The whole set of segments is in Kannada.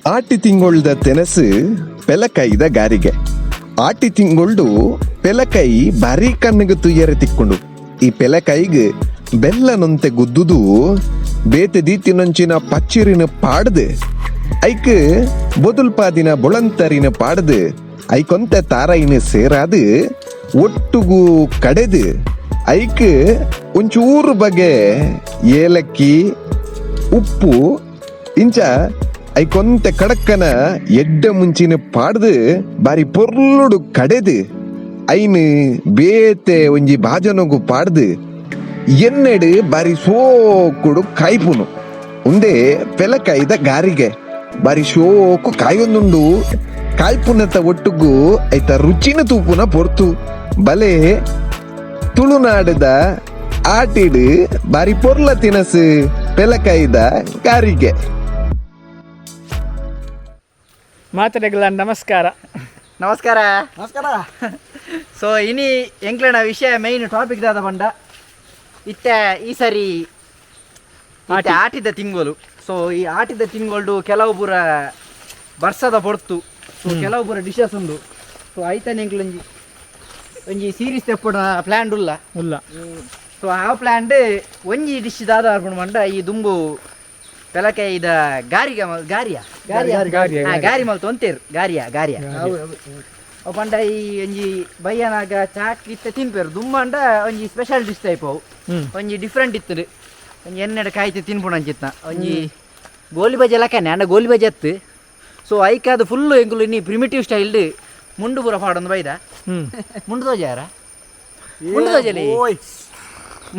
ಆಟಿ ತಿಂಗೊಳ್ದ ತೆನಸು ಪೆಲಕೈದ ಗಾರಿಗೆ. ಆಟಿ ತಿಂಗೊಳ್ಡು ಪೆಲಕೈ ಬಾರಿ ಕಣ್ಣಿಗೆ ತುಯ್ಯರೆ ತಿಕ್ಕೊಂಡು ಈ ಪೆಲಕೈಗೆ ಬೆಲ್ಲ ನೊಂತೆ ಗುದ್ದುದು ಬೇತೆ ದೀತಿನೊಂಚಿನ ಪಚ್ಚಿರಿನ ಪಾಡ್ದು ಐಕ್ ಬೊದುಲ್ಪಾದಿನ ಬೊಳಂತರಿನ ಪಾಡ್ದು ಐಕೊಂತೆ ತಾರಾಯಿನ ಸೇರಾದು ಒಟ್ಟುಗೂ ಕಡೆದು ಐಕ್ ಒಂಚೂರು ಬಗೆ ಏಲಕ್ಕಿ ಉಪ್ಪು ಇಂಚ ಐಕೊಂತೆ ಕಡಕ್ಕನ ಎಡ್ಡ ಮುಂಚಿನ ಪಾಡ್ದು ಬಾರಿ ಪೊರ್ಲುಡು ಕಡೆದು ಐನು ಬೇತೆ ಒಂಜಿ ಬಾಜನಗು ಪಾಡ್ದು ಎನ್ನೆಡು ಬಾರಿ ಸೋಕುಡು ಕಾಯ್ಪುನು ಉಂದೇ ಪೆಲಕೈದ ಗಾರಿಗೆ ಬಾರಿ ಶೋಕು ಕಾಯೊಂದುಂಡು ಕಾಯ್ಪುನತ ಒಟ್ಟುಗು ಐತ ರುಚಿನ ತೂಪುನ ಪೊರ್ತು ಬಲೆ ತುಳುನಾಡದ ಆಟಿಡು ಬಾರಿ ಪೊರ್ಲ ತಿನಸು ಪೆಲಕೈದ ಗಾರಿಗೆ. ಮಾತರೆಗಳ ನಮಸ್ಕಾರ. ನಮಸ್ಕಾರ ನಮಸ್ಕಾರ. ಸೊ ಇನಿ ಎಂಕ್ಲನ ವಿಷಯ ಮೈನ್ ಟಾಪಿಕ್ ದಾದ ಬಂಡ ಇತ್ತೆ ಈ ಸರಿ ಆಟಿದ ತಿಂಗಳು. ಸೊ ಈ ಆಟಿದ ತಿಂಗಳು ಕೆಲವು ಪೂರ ಬರ್ಸದ ಪೊರ್ತು. ಸೊ ಕೆಲವು ಪೂರ ಡಿಶಸ್ ಉಂಡು. ಸೊ ಐತನ ಎಂಕ್ಲೊಂಜಿ ಒಂಜಿ ಸೀರೀಸ್ ತೆಪ್ಪುಡ ಪ್ಲ್ಯಾನ್ ಉಲ್ಲ. ಸೊ ಆ ಪ್ಲ್ಯಾಂಡ್ ಒಂಜಿ ಡಿಶ್ ದಾದ ಅರ್ಪಣೆ ಮಂಡ ಈ ದುಂಬು ಪೆಲಕೈದ ಗಾರಿಗೆ ಗಾರಿ ಮಲ್ತು ಒಂತೇರು ಗಾರಿಯ ಅವು ಪಂಡ ಈ ಒಂಜಿ ಬಯ್ಯನಾಗ ಚಾಕ್ ಇತ್ತ ತಿನ್ಪೇರು ದುಂಬಂಡ ಒಂಜಿ ಸ್ಪೆಷಲ್ ಡಿಶ್ ಟೈಪ್ ಅವು ಒಂಜಿ ಡಿಫ್ರೆಂಟ್ ಇತ್ತು. ಒಂಜಿ ಎನ್ನೆಡೆ ಕಾಯ್ತು ತಿನ್ಪುಣ ಅಂಚಿತ್ತ ಒಂಜಿ ಗೋಲಿ ಬಜೆ ಲಕ್ಕನೆ ಅಂಡ ಗೋಲಿ ಬಜೆ ಎತ್ತು. ಸೊ ಐಕಾದ ಫುಲ್ಲು ಎಂಕುಲು ಇನ್ನಿ ಪ್ರಿಮಿಟಿವ್ ಸ್ಟೈಲ್ಡ್ ಮುಂಡು ಪೂರ ಪಾಡೊಂದು ಬೈದ ಮುಂಡು ತೋಜಾರ ಮುಂಡು ತೋಜಲಿ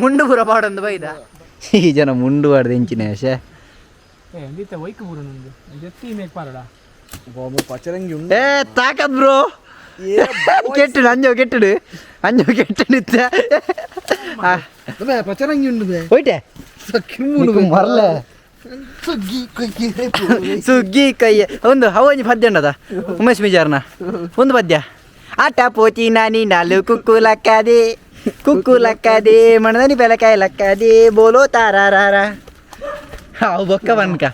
ಮುಂಡು ಪೂರ ಪಾಡೊಂದು ಬೈದ ಈ ಜನ ಮುಂಡು ಪಾಡ್ದು ಎಂಚಿನ ಶೇ ತಾಕತ್ ಬ್ರೋ ಕೆಟ್ಟಡು ಅಂಜೋ ಕೆಟ್ಟಡು ಪಚರಂಗಿ ಉಂಡು ಹೋಯ್ಟೆ ಮರಲ ಸುಗ್ಗಿ ಕೈಯ ಒಂದು ಹವಂಜಿ ಪದ್ಯ ಉಂಡದ ಉಮೇಶ್ ಮಿಜಾರ್ನ ಒಂದು ಪದ್ಯ ಆಟ ಪೋಚಿ ನಾನಿ ನಾಲು ಕುಕ್ಕು ಲಕ್ಕದೆ ಮಣದನಿ ಪೆಲಕಾಯಿ ಲಕ್ಕದೆ ಬೋಲೋ ತಾರಾರ ಅವು ಬೊಕ್ಕ ಬನ್ಕ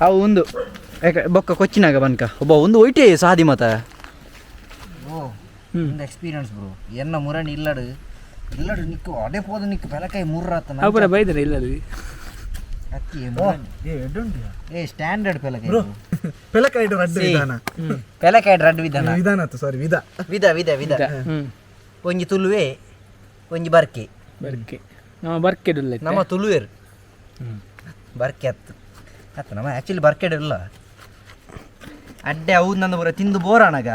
ಅವು ಒಂದು ಬೊಕ್ಕ ಕೊಚ್ಚಿನಾಗ ಬನ್ಕ ಒಬ್ಬ ಒಂದು ಒಯ್ಟೆ ಸಾದಿ ಮತ ಎಕ್ಸ್ಪೀರಿಯನ್ಸ್ ಬ್ರೋ ಎನ್ನ ಮುರಣಿ ಇಲ್ಲಡು ನಿಕ್ಕು ಅಡೆ ಪೋದು ನಿಕ್ಕು ಪೆಲಕಾಯಿ ಮುರ್ರಾತ ಬೈದ್ರೆ ಇಲ್ಲದು ಸ್ಟ್ಯಾಂಡರ್ಡ್ ಪೆಲಕಾಯಿ ರಡ್ಡು ವಿಧ ಒಂಜಿ ತುಳುವೆ ಒಂಜಿ ಬರ್ಕೆ ನಮ್ಮ ತುಳುವೇರು ಬರ್ಕೆ ಅತ್ತು ನಮ್ಮ ಆ್ಯಕ್ಚುಲಿ ಬರ್ಕೆಡ್ ಇಲ್ಲ ಅಡ್ಡೆ ಅವು ನಂದು ಬರ ತಿಂದು ಬೋರಾಣಗ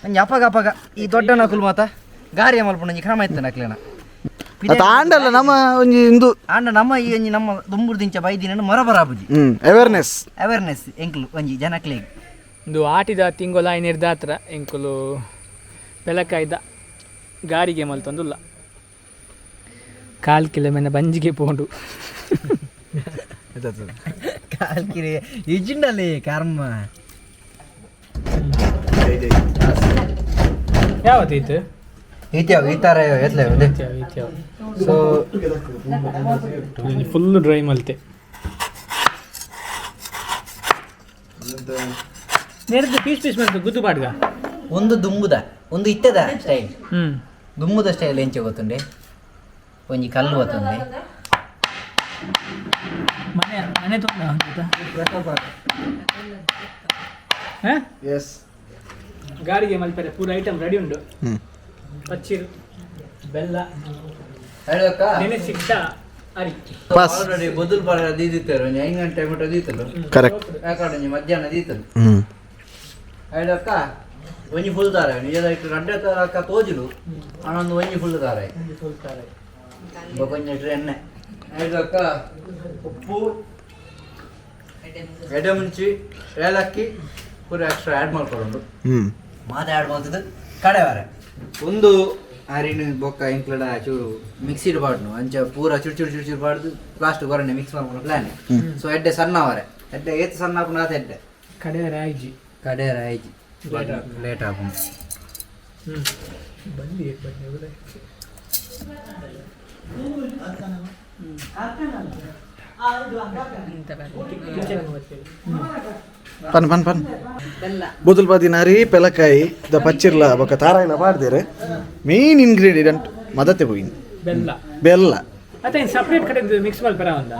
ಒಂಜಿ ಅಪಗ ಈ ದೊಡ್ಡ ನಕುಲು ಮಾತ ಗಾರಿಯ ಮಲ್ಪುಣ ಒಂಜಿ ಕ್ರಮ ಇತ್ತು ನಕ್ಲೇನ ಆಂಡಲ್ಲ ನಮ್ಮ ಒಂಜಿ ಇಂದು ಆಂಡ ನಮ್ಮ ಈ ಒಂಜಿ ನಮ್ಮ ದುಂಬುಡು ದಿಂಚ ಬೈದಿನ ಮರಬರಾಬುಜಿ ಅವೇರ್ನೆಸ್ ಎಂಕ್ಲು ಒಂಜಿ ಜನಕ್ಲಿಗೆ ಒಂದು ಆಟಿದ ತಿಂಗೊಲ ನಿರ್ದಾತ್ರ ಎಂಕುಲು ಪೆಲಕಾಯ್ದ ಗಾರಿಗೆ ಮಲ್ತೊಂದುಲ್ಲ ಕಾಲ್ ಕಿಲೋಮೀಟರ್ ಬಂಜಿಗೆ ಪೋಂಡು ಕಾಲ್ಕಿರಿ ಇಜಿಂಡಲ್ಲಿ ಕರ್ಮ ಯಾವತ್ತೈತು ಈ ಥರ ಎತ್ಲೆ ಸೊ ಫುಲ್ಲು ಡ್ರೈ ಮಲ್ತೆ ನೆರೆದು ಪೀಸ್ ಮಲ್ತು ಗುದ್ದು ಬಾಡ್ಗ ಒಂದು ದುಂಬುದ ಒಂದು ಇತ್ತದ ಸ್ಟೈಲ್ ದುಂಬುದ ಸ್ಟೈಲ್ ಎಂಚ ಗೊತ್ತುಂಡೆ ಒಂಜಿ ಕಲ್ಲು ಗೊತ್ತುಂಡೆ ಮನೆ ಗಾರಿಗೆ ಮಲ್ಪರೆ ಪೂರ ಐಟಮ್ ರೆಡಿ ಉಂಡು. ಪಚ್ಚಿರು ಬೆಲ್ಲ ನೆನೆಸಿಟ್ಟ ಅರಿ ಆಲ್ರೆಡಿ ಬೊದುಲ್ ಪಾರ ದೀದಿತ್ತಾರೆ ಒಂಜಿ 5 ಗಂಟೆ ಮಟ್ಟ ದೀತಲು ಕರೆಕ್ಟ್ ಯಾಕಡೆ ಒಂಜಿ ಮಧ್ಯಾಹ್ನ ದೀತಲು ಐಡಕ್ಕ ಒಂಜಿ ಫುಲ್ ದಾರ ನಿಜದ ಇಟ್ಟು ರಡ್ಡೆ ಅಕ್ಕ ತೋಜುಲು ಅನ್ನೊಂದು ಒಂಜಿ ಫುಲ್ ದಾರ ಕೊಂಚ ಎಣ್ಣೆ ಐದಕ್ಕ ಉಪ್ಪು ಎಡೆ ಮುಂಚಿ ಏಲಕ್ಕಿ ಪೂರ ಎಕ್ಸ್ಟ್ರಾ ಆ್ಯಡ್ ಮಾಡ್ಕೊಂಡು ಆ್ಯಡ್ ಮಾಡ್ತದ್ದು ಕಡೆವಾರ ಒಂದು ಅರಿನ ಬೊಕ್ಕ ಇಂಕ್ಲೂಡ್ ಚೂರು ಮಿಕ್ಸಿಡ್ ಬಾಡ್ನು ಅಂಚ ಪೂರ ಚುರು ಬಾಡ್ದು ಲಾಸ್ಟ್ ಗೊರನೆ ಮಿಕ್ಸ್ ಮಾಡ್ಕೊಂಡು ಪ್ಲಾನ್. ಸೊ ಎಡ್ಡೆ ಸಣ್ಣವರೆ ಎಡ್ಡೆ ಏತ್ ಸಣ್ಣ ಹಾಕೊಂಡು ಆತ ಎಡ್ಡೆ ಕಡೆಯರ ಆಯ್ಜಿ ಲೇಟ್ ಆಗ ಬಂದಿ ಪನ್ ಪನ್ ಪನ್ ಬುದುಲ್ ಪದಿನಾರಿ ಪೆಲಕಾಯಿ ದ ಪಚ್ಚಿರ್ಲ ಬೊಕ ತಾರಾಯಿಲ ಪಾಡ್ದೇರು ಮೇನ್ ಇಂಗ್ರೀಡಿಯಂಟ್ ಮದತೆ ಪೋಯಿನ್ ಬೆಲ್ಲ ಬೆಲ್ಲ ಅತ್ತೆ ಸಪರೇಟ್ ಕಡೆ ಮಿಕ್ಸ್ ಮಾಡಿ ಬರ ಒಂದ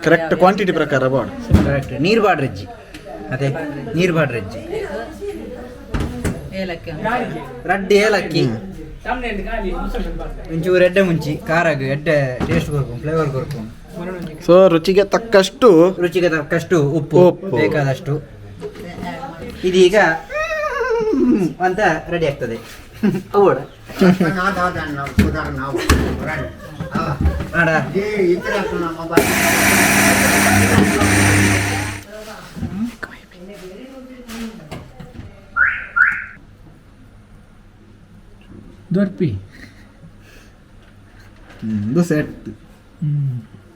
ಕರೆಕ್ಟ್ ಕ್ವಾಂಟಿಟಿ ಪ್ರಕಾರ ಬಾಡ್ ಕರೆಕ್ಟ್ ನೀರು ಬಾಡ್ರಜ್ಜಿ ಅದೇ ನೀರು ಬಾಡ್ರಜ್ಜಿ ರಡ್ಡು ಏಲಕ್ಕಿ ಸಾಮ್ನೆ ಗಾಲಿ ಮುಸಲ್ ಬರ್ತಾ ಒಂಚೂರು ಎಡ್ಡೆ ಮುಂಚಿ ಖಾರಾಗ ಎಡ್ಡೆ ಟೇಸ್ಟ್ ಕೊರ್ಕೊಂಡು ಫ್ಲೇವರ್ ಕೊರ್ಕೊಂಡು ಸೊ ರುಚಿಗೆ ತಕ್ಕಷ್ಟು ರುಚಿಗೆ ತಕ್ಕಷ್ಟು ಉಪ್ಪು ಬೇಕಾದಷ್ಟು ಇದೀಗ ಅಂತ ರೆಡಿ ಆಗ್ತದೆ ಅವಡ ಆಡ ದೊರ್ಪಿ ಸೆಟ್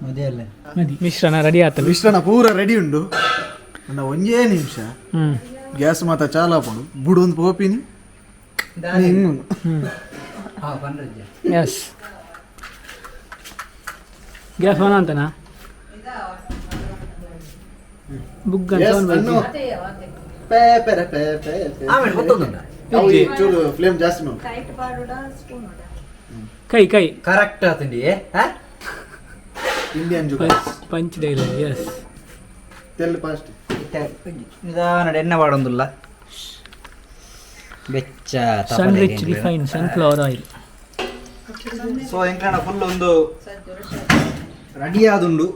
ಮದೇ ಅಲ್ಲ ಮದಿ ಮಿಶ್ರಣ ರೆಡಿ ಆತಲ್ಲ ಮಿಶ್ರಣ ಪೂರ ರೆಡಿ ಉಂಡು ಒಂಜೇ ನಿಮಿಷ ಗ್ಯಾಸ್ ಮಾತ ಚಾಲಾಪುಂಡು ಬುಡು ಒಂದು ಪೋಪಿನಿ ಎಸ್ ಗ್ಯಾಸ್ ಆನ್ ಅಂತನಾ ಬುಗ್ ಅಂತ ಆಮೇಲೆ ಮತ್ತೊಂದುಂಡ ಚೂರು ಫ್ಲೇಮ್ ಜಾಸ್ತಿ ಮಾಡು ಕೈ ಕೈ ಕರೆಕ್ಟ್ ಆತಂಡಿ ಇಂಡಿಯನ್ ಜುಗ ಪಂಚ್ ಡೈಲ ಎಸ್ ತೆಲ್ ಫಾಸ್ಟ್ ನಿಧಾನ ಎಣ್ಣೆ ಬಾಡೊಂದುಲ್ಲ ಬೆಚ್ಚ sun rich refine sunflower oil so ಎಂಕಣ ಫುಲ್ ಒಂದು ರೆಡಿ ಆದುಂಡು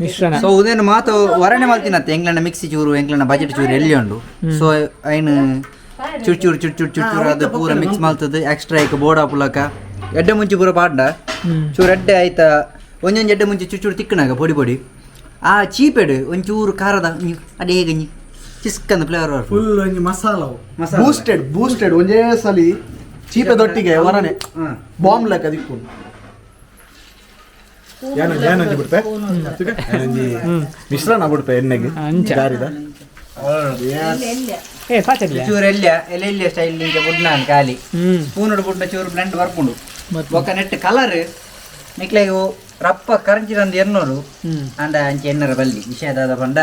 ಮಿಶ್ರಣ ಸೊ ಉದೇನು ಮಾತು ವರಣೆ ಮಾಡ್ತೀನತ್ತೆ ಎಂಗ್ಲಣ್ಣ ಮಿಕ್ಸಿ ಚೂರು ಎಂಗ್ಲಣ್ಣ ಬಜೆಟ್ ಚೂರು ಎಲ್ಲಿ ಉಂಡು ಸೊ ಐನು ಚೂರು ಅದು ಪೂರ ಮಿಕ್ಸ್ ಮಾಡ್ತದೆ ಎಕ್ಸ್ಟ್ರಾ ಈಗ ಬೋಡ ಪುಲಕ ಎಡ್ಡೆ ಮುಂಚೆ ಪೂರ ಪಾಡ್ಡ ಚೂರು ಎಡ್ಡೆ ಆಯ್ತಾ ಒಂದೊಂದು ಎಡ್ಡೆ ಮುಂಚೆ ಚೂರು ತಿಕ್ಕನಾಗ ಪೊಡಿ ಆ ಚೀಪೆಡು ಒಂಚೂರು ಖಾರದ ಅದೇ ಹೇಗೆ ಚಿಸ್ಕಂದ ಫ್ಲೇವರ್ ಫುಲ್ ಒಂಜಿ ಮಸಾಲವು ಬೂಸ್ಟೆಡ್ ಒಂದೇ ಸಲಿ ಚೀಪದೊಟ್ಟಿಗೆ ಹೊರನೆ ಬಾಂಬ್ ಲೆಕ್ಕ ದಿಕ್ಕೊಂಡು ಏನಂಜಿ ಬಿಡ್ಪೆ ಮಿಶ್ರಣ ಬಿಡ್ಪೆ ಎಣ್ಣೆಗೆ ಗಾರಿದ ಏ ಪಾಚಕ್ಲೆ ಚೂರು ಎಲ್ಲಿ ಸ್ಟೈಲ್ ನಿಂಗೆ ಬುಡ್ನ ಖಾಲಿ ಸ್ಪೂನ್ ಬುಡ್ನ ಚೂರು ಬ್ಲೆಂಡ್ ಬರ್ಕೊಂಡು ఒక ನೆಟ್ ಕಲರ್ ನಿಕ್ಲೆಗು ರಪ್ಪ ಕರಂಚಿರಂದು ಎನ್ನೋರು ಅಂಡ ಅಂಚೆ ಎನ್ನರ ಬಲ್ಲಿ ವಿಷಯದಾದ ಬಂಡ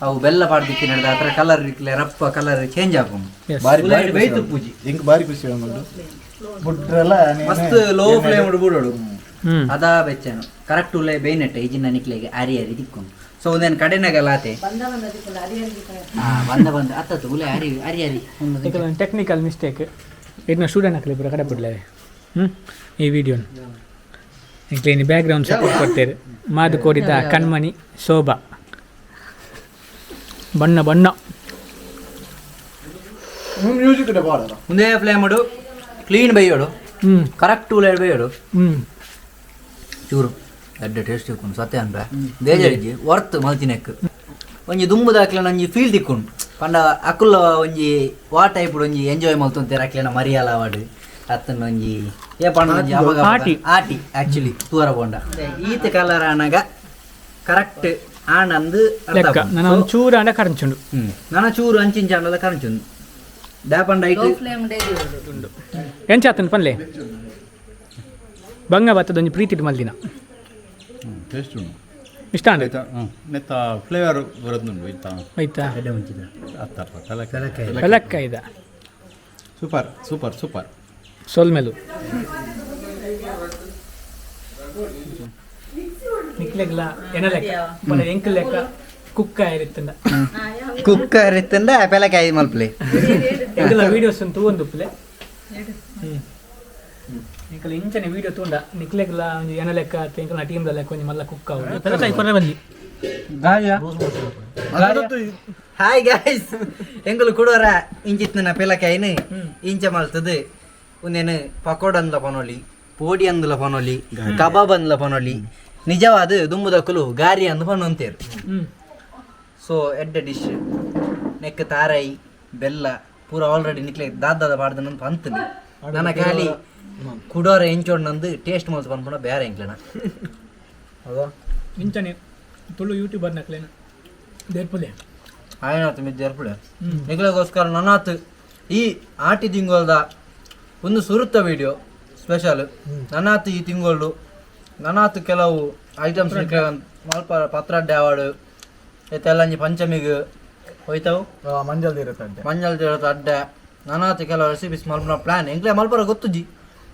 ಅವು ಬೆಲ್ಲ ಪಾಡ್ದಿಕ್ಕೆ ನಡೆದ ಆ ಥರ ಕಲರ್ ಇಕ್ಲೆ ರಪ್ಪ ಕಲರ್ ಚೇಂಜ್ ಆಗೋದು ಬಾರಿ ಬೈತು ಪೂಜಿ ಇಂಕ್ ಬಾರಿ ಖುಷಿ ಆಗೋದು ಬುಟ್ರೆಲ್ಲ ಮಸ್ತ್ ಲೋ ಫ್ಲೇಮ್ ಬಿಡೋಡು ಅದಾ ಬೆಚ್ಚನು ಕರೆಕ್ಟ್ ಉಳ್ಳೆ ಬೇಯ್ನೆಟ್ಟೆ ಈಜಿನ ನಿಕ್ಲೆಗೆ ಅರಿ ದಿಕ್ಕೊಂಡು ಸೊ ಒಂದೇನು ಕಡೆನಾಗಲ್ಲ ಆತೆ ಬಂದ ಅತ್ತತ್ತು ಉಲೆ ಅರಿ ಟೆಕ್ನಿಕಲ್ ಮಿಸ್ಟೇಕ್ ಇದನ್ನ ಸ್ಟೂಡೆಂಟ್ ಹಾಕಲಿ ಪೂರ ಕಡೆ ಬಿಡ್ಲೇವೆ ಈ ವಿಡಿಯೋನ ಇಂಕ್ಲೇನಿ ಬ್ಯಾಕ್ಗ್ರೌಂಡ್ ಸಪೋರ್ಟ್ ಕೊಡ್ತೇವೆ ಮಾದು ಕೋರಿದ ಕಣ್ಮಣಿ ಶೋಭಾ ಬಣ್ಣ ಮ್ಯೂಸಿಕ್ ಮುಂದೆ ಫ್ಲೇಮ್ ಮಾಡು ಕ್ಲೀನ್ ಬೈಯೋಡು ಕರೆಕ್ಟ್ ಉಲೆ ಬೈಯೋಡು ಚೂರು ಎಡ್ಡೆ ಟೇಸ್ಟ್ ತಿಕ್ಕೊಂಡು ಸತ್ಯ ಅನ್ಬ ಬೇಜಾರಿಜ್ಜಿ ವರ್ತ್ ಮಲ್ತಿನೆಕ್ ಒಂಜಿ ದುಂಬುದ ಹಾಕ್ಲ ಒಂಜಿ ಫೀಲ್ ತಿಕ್ಕೊಂಡು ಪಂಡ ಅಕ್ಕುಲ್ಲ ಒಂಜಿ ವಾ ಟೈಪ್ ಒಂಜಿ ಎಂಜಾಯ್ ಮಲ್ತೊಂತೇರ ಹಾಕ್ಲೇನ ಮರಿಯಾಲ ಅವಾರ್ಡ್ ಅತ್ತನ ಒಂಜಿ ಏ ಪಂಡ ಒಂಜಿ ಆಟಿ ಆಕ್ಚುಲಿ ತೂರ ಪೋಂಡ ಈತ ಕಲರ್ ಆನಾಗ ಕರೆಕ್ಟ್ ಆನಂದು ಲೆಕ್ಕ ನಾನು ಒಂಚೂರು ಅಂಡ ಕರಂಚುಂಡು ನನ್ನ ಚೂರು ಅಂಚಿಂಚಾಂಡಲ ಕರಂಚುಂಡು ಡ್ಯಾಪಂಡ ಐಟ್ ಉಂಡು ಎಂಚಾತನ್ ಪನ್ಲೆ ಬಂಗ ಬತ್ತದ ಒಂಜಿ ಪ್ರೀತಿ ಮಲ್ದಿನ ಟೇಸ್ಟ್ ಉಂಟು ಇಷ್ಟ ಅಂಡ ನೆತ್ತ ಫ್ಲೇವರ್ ಬರೋದುಂಟು ಆಯ್ತಾ ಅತ್ತ ಪೆಲಕ್ಕಾಯ್ದ ಸೂಪರ್ ಸೋಲ್ಮೆಲು ನಿಕ್ಲೆಗ್ಲ ಎನ ಲೆಕ್ಕ ಬಲ ಎಂಕ್ ಲೆಕ್ಕ ಕುಕ್ಕ ಇರುತ್ತಂಡ ಕುಕ್ಕರ್ ಇತ್ತಂಡ ಪೆಲಕಾಯಿ ಮಲ್ಪ್ಲೆ ಎಂಕಲ ವಿಡಿಯೋಸ್ ಅಂತೂ ಒಂದು ಪ್ಲೆ ನಿಕಲ ಇಂಚನೆ ವಿಡಿಯೋ ತೂಂಡ ನಿಕ್ಲೆಗ್ಲ ಒಂದು ಎನ ಲೆಕ್ಕ ಎಂಕಲ ಟೀಮ್ ಲೆಕ್ಕ ಒಂಜಿ ಮಲ್ಲ ಕುಕ್ಕ ಆവുದು ಪೆಲಕಾಯಿ ಕೊರ ಬಂದಿ ಹಾಯ್ ಗಾಯ್ಸ್ ಎಂಕಲು ಕೊಡೋರ ಇಂಚಿತ್ನ ಪೆಲಕಾಯಿನ ಇಂಚ ಮಲ್ತದು ಒಂದೇನು ಪಕೋಡ ಅಂದ್ಲ ಪನೋಲಿ ಪೋಡಿ ಅಂದ್ಲ ಪನೋಲಿ ಕಬಾಬ್ ಅಂದ್ಲ ಪನೋಲಿ ನಿಜವಾದ ದುಂಬುದಕ್ಕಲು ಗಾರಿ ಅಂದು ಪನೊಂತೇರು ಸೊ ಎಡ್ಡೆ ಡಿಶ್ ನೆಕ್ ತಾರಾಯಿ ಬೆಲ್ಲ ಪೂರ ಆಲ್ರೆಡಿ ನಿಕ್ಲೆ ದಾದ ಪಾಡ್ದನಂತ ಅಂತೀನಿ ನನ್ನ ಖಾಲಿ ಕುಡೋರ ಎಂಚೋಡ್ ನಂದು ಟೇಸ್ಟ್ ಮಲ್ಸ್ ಪನ್ಪುಣ ಬೇರೆ ಎಂಕ್ಲೆನ ಹೌದಾ ಇಂಚನೆ ತುಳು ಯೂಟ್ಯೂಬರ್ ನಕ್ಲೇನ ದೇರ್ಪುಲೆ ಆಯ್ನಾತು ಮಿದ್ದು ಏರ್ಪುಳೆ ನಿಕ್ಲೆಗೋಸ್ಕರ ನನ್ನಾತು ಈ ಆಟಿ ತಿಂಗೊಳ್ದ ಒಂದು ಸುರುತ್ತ ವಿಡಿಯೋ ಸ್ಪೆಷಲ್ ನನ್ನಾತು ಈ ತಿಂಗಳು ನನ್ನಾತು ಕೆಲವು ಐಟಮ್ಸ್ ಮಲ್ಪ ಪತ್ರಡ್ಡೆ ಅವಾರ್ಡ್ ತೆಲ್ಲಂಜಿ ಪಂಚಮಿಗೆ ಹೋಯ್ತಾವು ಮಂಜಲ್ ಇರುತ್ತೆ ಮಂಜಲ್ ತಿಳತ ಅಡ್ಡೆ ನಾನಾತಿ ಕೆಲವು ರೆಸಿಪೀಸ್ ಮಲ್ಪನ ಪ್ಲಾನ್ ಎಂಕ್ಲೆ ಮಲ್ಪರ ಗೊತ್ತುಜಿ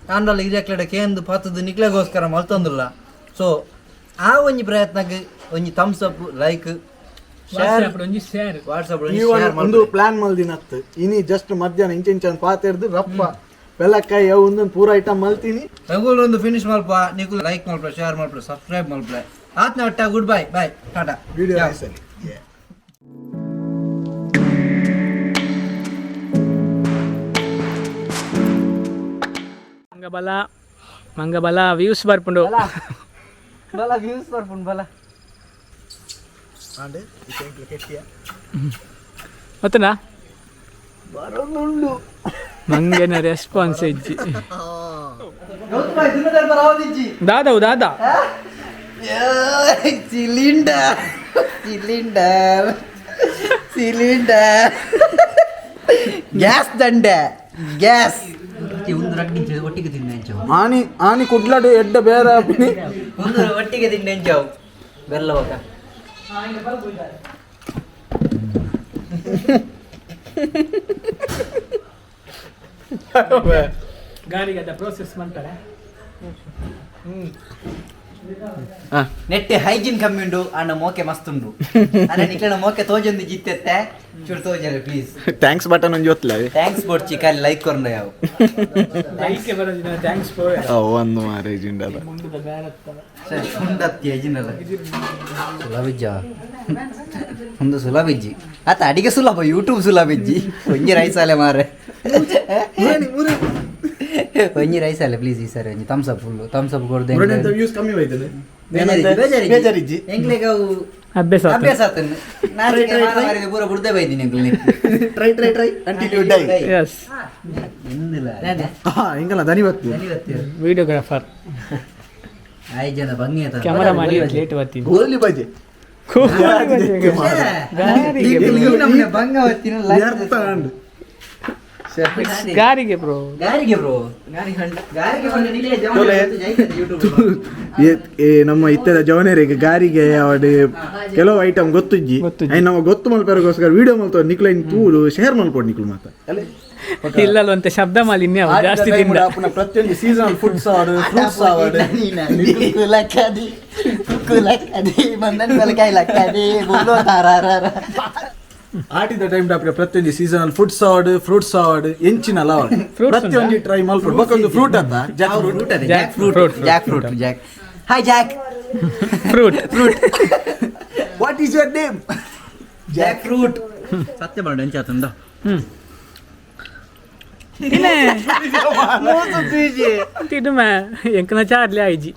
ನಾನಲ್ಲ ಇದ್ಯಾಕ್ಲೆಡೆ ಕೇಂದು ಪತ್ತದು ನಿಕ್ಲೆಗೋಸ್ಕರ ಮಲ್ತೊಂದಿಲ್ಲ ಸೊ ಆ ಒಂಜಿ ಪ್ರಯತ್ನಕ್ಕೆ ಒಂಜಿ thumbs up like share WhatsApp ಒಂದು ಪ್ಲಾನ್ ಮಲ್ದಿನತ್ತು ಇನಿ ಜಸ್ಟ್ ಮಧ್ಯಾಹ್ನ ಇಂಚ ಪಾತೆರ್ದು ರಪ್ಪ ಬೆಲ್ಲಕಾಯಿ ಅವು ಒಂದೊಂದು ಪೂರ ಐಟಮ್ ಮಲ್ತೀನಿ ರಘುಲ್ ಒಂದು ಫಿನಿಶ್ ಮಲ್ಪ ನೀವು ಲೈಕ್ ಮಲ್ಪ ಶೇರ್ ಮಲ್ಪ ಸಬ್ಸ್ಕ್ರೈಬ್ ಮಲ್ಪ ಆತ್ನ ಒಟ್ಟ ಗುಡ್ ಬೈ ಬಾಯ್ ಟಾಟಾ ವಿಡಿಯೋ ಮಂಗಬಲ ವ್ಯೂಸ್ ಬರ್ಪುಂಡು ಬಲ ವ್ಯೂಸ್ ಬರ್ಪುಂಡು ಬಲ ಗೊತ್ತನಾ ಬರೋನುಂಡು ಮಂಗನ ರೆಸ್ಪಾನ್ಸ್ ಇಜ್ಜಿ ದಾದವು ದಾದಾ ಸಿಲಿಂಡರ್ ಸಿಲಿಂಡರ್ ಸಿಲಿಂಡರ್ ಗ್ಯಾಸ್ ದಂಡೆ ಗ್ಯಾಸ್ ಒಟ್ಟಿಗೆ ತಿಂಡೆಂಚವು ಆನಿ ಕುಡ್ಲಾಡು ಎಡ್ಡ ಬೇರೆ ಒಂದು ಒಟ್ಟಿಗೆ ತಿಂಡೆಂಚವು ಬೆಲ್ಲ ಹೋಗ ಗಾಡಿಗೆ ಅದ ಪ್ರೋಸೆಸ್ ಮಾಡ್ತಾರೆ ನೆಟ್ಟೆ ಹೈಜೀನ್ ಕಮ್ಮಿ ಉಂಡು ಅಣ್ಣ ಮೋಕೆ ಮಸ್ತ್ ಉಂಡು ಅಣ್ಣ ನಿಕ್ಲನ ಮೋಕೆ ತೋಜೊಂದು ಜಿತ್ತೆತ್ತೆ ಚೂರು ತೋಜರೆ ಪ್ಲೀಸ್ ಥ್ಯಾಂಕ್ಸ್ ಬಟನ್ ಒಂದು ಜೊತ್ತಲ ಥ್ಯಾಂಕ್ಸ್ ಬೋಡ್ಚಿ ಖಾಲಿ ಲೈಕ್ ಕೊರಂಡ ಯಾವ ಲೈಕ್ ಬರೋದಿನ ಥ್ಯಾಂಕ್ಸ್ ಫಾರ್ ಒಂದು ಮಾರೆ ಜಿಂಡದ ಸುಂದತ್ತಿ ಅಜಿನಲ್ಲ ಸುಲಭಿಜ್ಜ ಒಂದು ಸುಲಭಿಜ್ಜಿ ಆತ ಅಡಿಗೆ ಸುಲಭ ಯೂಟ್ಯೂಬ್ ಸುಲಭಿಜ್ಜಿ ಒಂಜಿ ರೈಸಾಲೆ ಮಾರೆ ಒಂಜಿ ರೈಸಾಲೆ ಪ್ಲೀಸ್ ಈ ಸರಿ ಒಂಜಿ thumbs up full thumbs up ಕೊಡ್ದೆ ವ್ಯೂಸ್ ಕಮ್ಮಿ ಹೋಯ್ತದೆ ಬೇಜಾರಿಜ್ಜಿ ಎಂಗ್ಲೆಗೆ ಅವು ಅಭ್ಯಾಸ ಆತನು ನಾನು ಪೂರ ಬುಡ್ದೆ ಬೈದಿನಿ ಎಂಗ್ಲೆ ಟ್ರೈ ಅಂಟಿಲ್ ಯು ಡೈ ಯಸ್ ಎಂದಿಲ್ಲ ಹಿಂಗಲ್ಲ ಧನ್ಯವಾದ ವಿಡಿಯೋಗ್ರಾಫರ್ 5 ಜನ ಭಂಗಿ ಆತ ಕ್ಯಾಮರಾ ಮಾಡಿ ಲೇಟ್ ಬರ್ತೀನಿ ಗೋಲಿ ಬಾಜೆ ಭಂಗ ಬರ್ತೀನಿ ಗಾರಿಗೆ ಬ್ರೋ ಗಾರಿಗೆ ಬ್ರೋ ನಮ್ಮ ಇತ್ತದ ಜವನೇರಿಗೆ ಗಾರಿಗೆ ಅವಡೆ ಕೆಲವು ಐಟಮ್ ಗೊತ್ತುಜ್ಜಿ ನಮ್ಮ ಗೊತ್ತು ಮಲ್ಪರಿಗೋಸ್ಕರ ವಿಡಿಯೋ ಮಲ್ತ ನಿಕ್ಲ ತೂರು ಶೇರ್ ಮಲ್ಪಡ್ ನಿಕ್ಲು ಮಾತ ಇಲ್ಲಲ್ಲ ಅಂತ ಶಬ್ದ ಮಾಲಿನ್ಯ ಜಾಸ್ತಿ ಪ್ರತಿಯೊಂದು ಸೀಸನಲ್ ಫುಡ್ಸ್ ಆವಡ್ ಫ್ರೂಟ್ಸ್ ಆವಡ್ ಆಟಿದ ಟೈಮ್ ಡಾಪ್ರೆ ಪ್ರತಿಯೊಂದು ಸೀಸನಲ್ ಫುಡ್ಸ್ ಆವಡ್ ಫ್ರೂಟ್ಸ್ ಆವಡ್ ಎಂಚಿನ ಲಾವಡ್ ಪ್ರತಿಯೊಂದು ಟ್ರೈ ಮಲ್ಪಡ್ ಬಕ್ಕೊಂದು ಫ್ರೂಟ್ ಅಂತ jackfruit hi Jack fruit what is your name jackfruit ಸತ್ಯ ಮಾಡು ಎಂಚಾತಂದ ತಿಡುಮ ಎಂಕನ ಚಾರ್ಲಿ ಆಯ್ಜಿ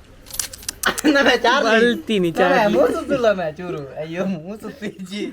ಬಲ್ತೀನಿ ಚಾರ್ಲಿ ಮೂಸುತ್ತಿಲ್ಲ ಚೂರು ಅಯ್ಯೋ ಮೂಸುತ್ತೀಜಿ